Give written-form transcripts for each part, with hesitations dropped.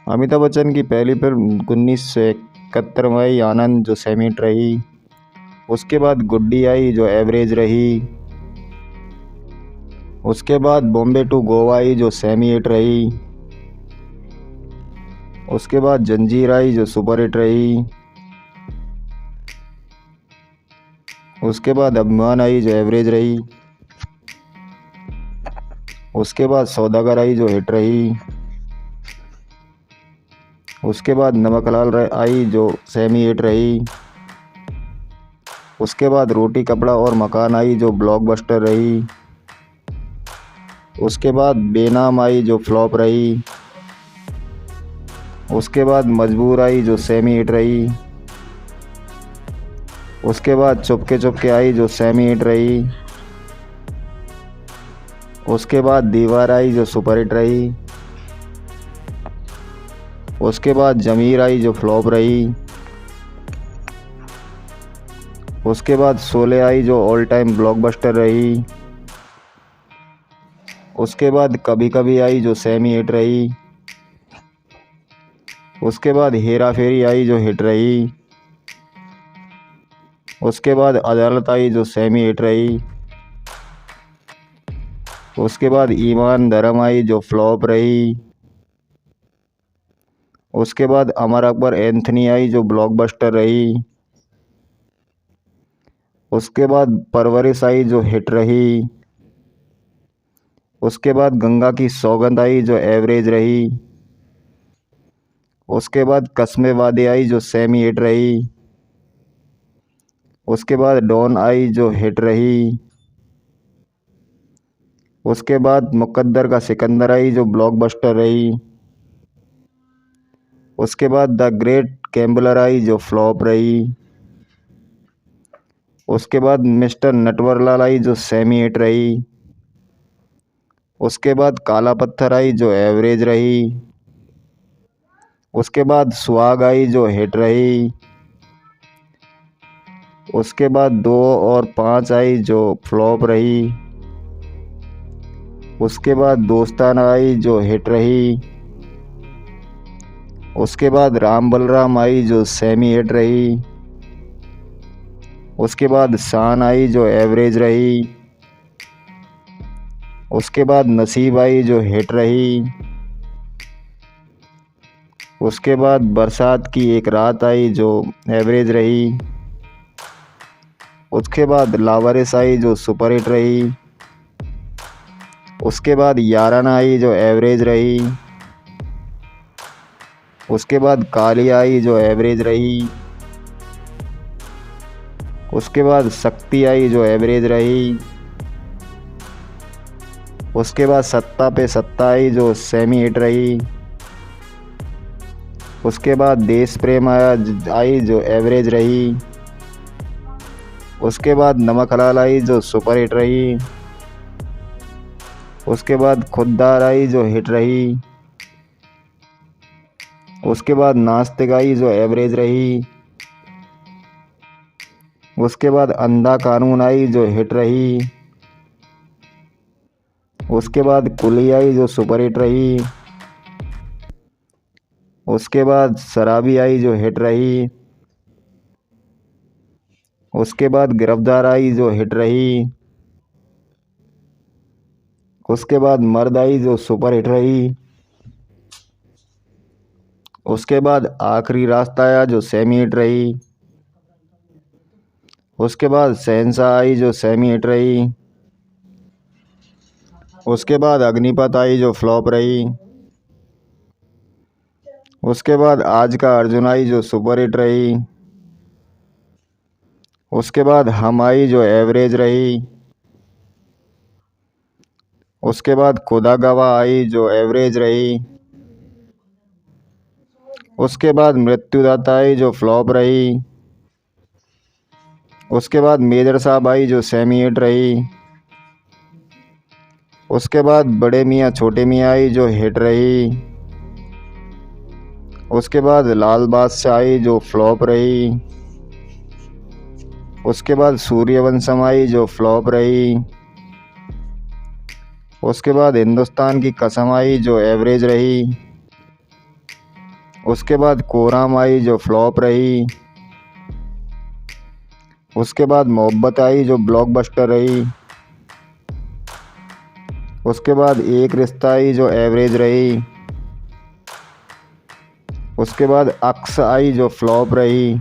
अमिताभ बच्चन की पहली फिल्म 1971 में आई आनंद, जो सेमी हिट रही। उसके बाद गुड्डी आई, जो एवरेज रही। उसके बाद बॉम्बे टू गोवा आई, जो सेमी हिट रही। उसके बाद जंजीर आई, जो सुपर हिट रही। उसके बाद अभिमान आई, जो एवरेज रही। उसके बाद सौदागर आई, जो हिट रही। उसके बाद नमक हलाल आई, जो सेमी हिट रही। उसके बाद रोटी कपड़ा और मकान आई, जो ब्लॉकबस्टर रही। उसके बाद बेनाम आई, जो फ्लॉप रही। उसके बाद मजबूर आई, जो सेमी हिट रही। उसके बाद चुपके चुपके आई, जो सेमी हिट रही। उसके बाद दीवार आई, जो सुपर हिट रही। उसके बाद जमीर आई, जो फ्लॉप रही। उसके बाद शोले आई, जो ऑल टाइम ब्लॉकबस्टर रही। उसके बाद कभी कभी आई, जो सेमी हिट रही। उसके बाद हेरा फेरी आई, जो हिट रही। उसके बाद अदालत आई, जो सेमी हिट रही। उसके बाद ईमान धर्म आई, जो फ्लॉप रही। उसके बाद अमर अकबर एंथनी आई, जो ब्लॉकबस्टर रही। उसके बाद परवरिश आई, जो हिट रही। उसके बाद गंगा की सौगंध आई, जो एवरेज रही। उसके बाद कस्मे वादे आई, जो सेमी हिट रही। उसके बाद डॉन आई, जो हिट रही। उसके बाद मुकद्दर का सिकंदर आई, जो ब्लॉकबस्टर रही। उसके बाद द ग्रेट गैम्बलर आई, जो फ्लॉप रही। उसके बाद मिस्टर नटवरलाल आई, जो सेमी हिट रही। उसके बाद काला पत्थर आई, जो एवरेज रही। उसके बाद सुहाग आई, जो हिट रही। उसके बाद 2 और 5 आई, जो फ्लॉप रही। उसके बाद दोस्ताना आई, जो हिट रही। उसके बाद राम बलराम आई, जो सेमी हिट रही। उसके बाद शान आई, जो एवरेज रही। उसके बाद नसीब आई, जो हिट रही। उसके बाद बरसात की एक रात आई, जो एवरेज रही। उसके बाद लावारिस आई, जो सुपर हिट रही। उसके बाद याराना आई, जो एवरेज रही। उसके बाद काली आई, जो एवरेज रही। उसके बाद शक्ति आई, जो एवरेज रही। उसके बाद सत्ता पे सत्ता आई, जो सेमी हिट रही। उसके बाद देश प्रेम आई, जो एवरेज रही। उसके बाद नमक हलाल आई, जो सुपर हिट रही। उसके बाद खुददार आई, जो हिट रही। उसके बाद नास्तिक आई, जो एवरेज रही। उसके बाद अंधा कानून आई, जो हिट रही। उसके बाद कुली आई, जो सुपर हिट रही। उसके बाद शराबी आई, जो हिट रही। उसके बाद गिरफ्तार आई, जो हिट रही। उसके बाद मर्द आई, जो सुपर हिट रही। उसके बाद आखिरी रास्ता आया, जो सेमी हिट रही। उसके बाद शहंशाह आई, जो सेमी हिट रही। उसके बाद अग्निपथ आई, जो फ्लॉप रही। उसके बाद आज का अर्जुन आई, जो सुपर हिट रही। उसके बाद हम आई, जो एवरेज रही। उसके बाद खुदा गवाह आई, जो एवरेज रही। उसके बाद मृत्युदाता आई, जो फ्लॉप रही। उसके बाद मेजर साहब आई, जो सेमी हिट रही। उसके बाद बड़े मियाँ छोटे मियाँ आई, जो हिट रही। उसके बाद लाल बादशाह आई, जो फ्लॉप रही। उसके बाद सूर्यवंशम आई, जो फ्लॉप रही। उसके बाद हिंदुस्तान की कसम आई, जो एवरेज रही। उसके बाद कोराम आई जो फ्लॉप रही। उसके बाद मोहब्बत आई जो ब्लॉकबस्टर रही। उसके बाद एक रिश्ता आई जो एवरेज रही। उसके बाद अक्स आई जो फ्लॉप रही।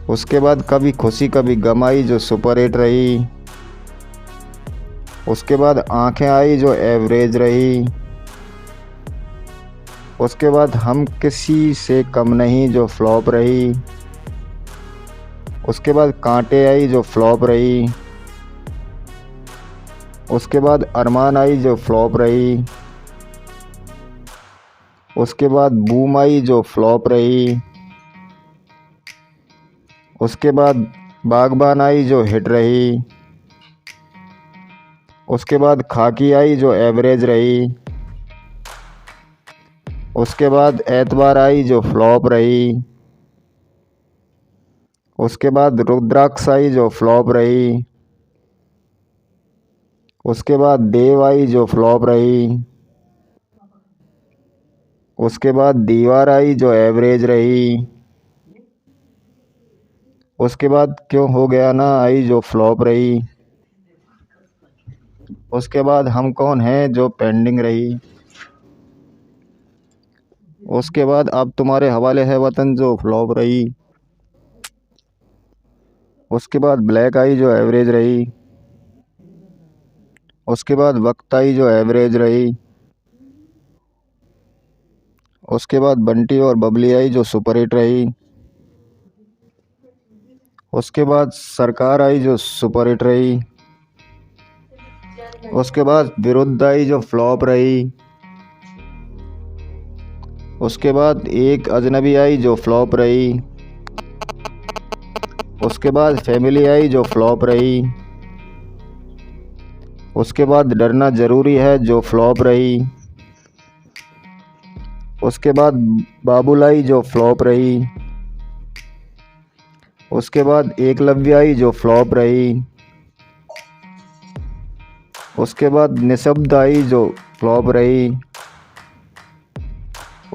उसके बाद कभी खुशी कभी गम आई जो सुपर हिट रही। उसके बाद आंखें आई जो एवरेज रही। उसके बाद हम किसी से कम नहीं जो फ्लॉप रही। उसके बाद कांटे आई जो फ्लॉप रही। उसके बाद अरमान आई जो फ्लॉप रही। उसके बाद बूम आई जो फ्लॉप रही। उसके बाद बागबान आई जो हिट रही। उसके बाद खाकी आई जो एवरेज रही। उसके बाद एतबार आई जो फ्लॉप रही। उसके बाद रुद्राक्ष आई जो फ्लॉप रही। उसके बाद देव आई जो फ्लॉप रही। उसके बाद दीवार आई जो एवरेज रही। उसके बाद क्यों हो गया ना आई जो फ्लॉप रही। उसके बाद हम कौन हैं जो पेंडिंग रही। उसके बाद अब तुम्हारे हवाले है वतन जो फ्लॉप रही। उसके बाद ब्लैक आई जो एवरेज रही। उसके बाद वक्त आई जो एवरेज रही। उसके बाद बंटी और बबली आई जो सुपर हिट रही। उसके बाद सरकार आई जो सुपर हिट रही। उसके बाद विरुद्ध आई जो फ्लॉप रही। उसके बाद एक अजनबी आई जो फ्लॉप रही। उसके बाद फैमिली आई जो फ्लॉप रही। उसके बाद डरना ज़रूरी है जो फ्लॉप रही। उसके बाद बाबुल आई जो फ्लॉप रही। उसके बाद एकलव्य आई जो फ्लॉप रही। उसके बाद निशब्द आई जो फ्लॉप रही।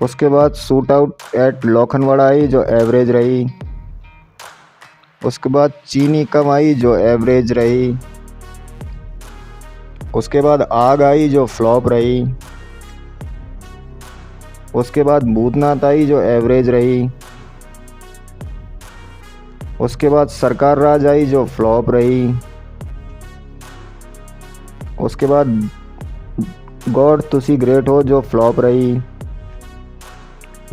उसके बाद शूट आउट एट लोखंडवाड़ा आई जो एवरेज रही। उसके बाद चीनी कम आई जो एवरेज रही। उसके बाद आग आई जो फ्लॉप रही। उसके बाद भूतनाथ आई जो एवरेज रही। उसके बाद सरकार राज आई जो फ्लॉप रही। उसके बाद गॉड तुसी ग्रेट हो जो फ्लॉप रही।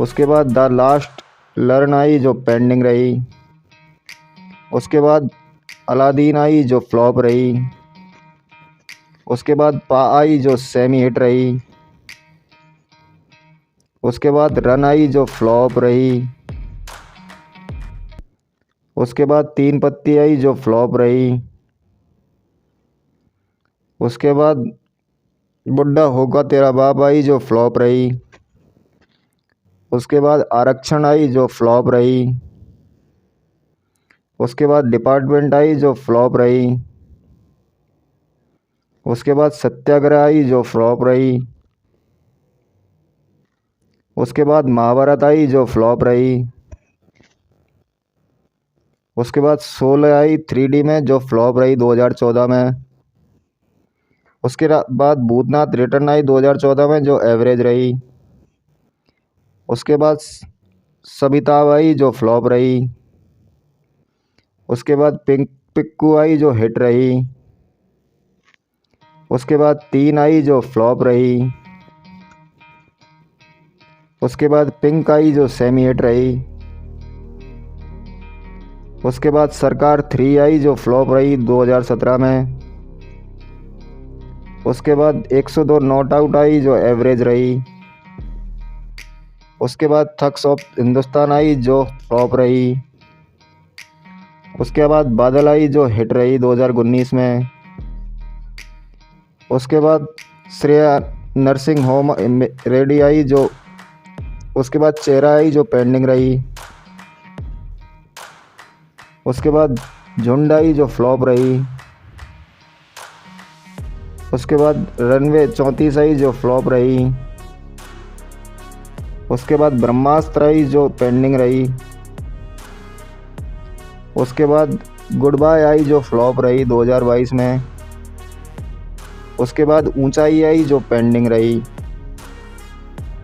उसके बाद द लास्ट लर्न आई जो पेंडिंग रही। उसके बाद अलादीन आई जो फ्लॉप रही। उसके बाद पा आई जो सेमी हिट रही। उसके बाद रन आई जो फ्लॉप रही। उसके बाद तीन पत्ती आई जो फ्लॉप रही। उसके बाद बुढ़ा होगा तेरा बाप आई जो फ्लॉप रही। उसके बाद आरक्षण आई जो फ्लॉप रही। उसके बाद डिपार्टमेंट आई जो फ्लॉप रही। उसके बाद सत्याग्रह आई जो फ्लॉप रही। उसके बाद महाभारत आई जो फ्लॉप रही। उसके बाद 16 आई 3D में जो फ्लॉप रही 2014 में। उसके बाद भूतनाथ रिटर्न आई 2014 में जो एवरेज रही। उसके बाद सबिताब आई जो फ्लॉप रही। उसके बाद पिक्कू आई जो हिट रही। उसके बाद 3 आई जो फ्लॉप रही। उसके बाद पिंक आई जो सेमी हिट रही। उसके बाद सरकार 3 आई जो फ्लॉप रही 2017 में। उसके बाद 102 नॉट आउट आई जो एवरेज रही। उसके बाद थग्स ऑफ हिंदुस्तान आई जो फ्लॉप रही। उसके बाद बादल आई जो हिट रही 2019 में। उसके बाद Shreya nursing home ready I जो। उसके बाद चेहरा आई जो पेंडिंग रही। उसके बाद झुंड आई जो फ्लॉप रही। उसके बाद रनवे 34 आई जो फ्लॉप रही। उसके बाद ब्रह्मास्त्र आई जो पेंडिंग रही। उसके बाद गुड बाय आई जो फ्लॉप रही 2022 में। उसके बाद ऊंचाई आई जो पेंडिंग रही।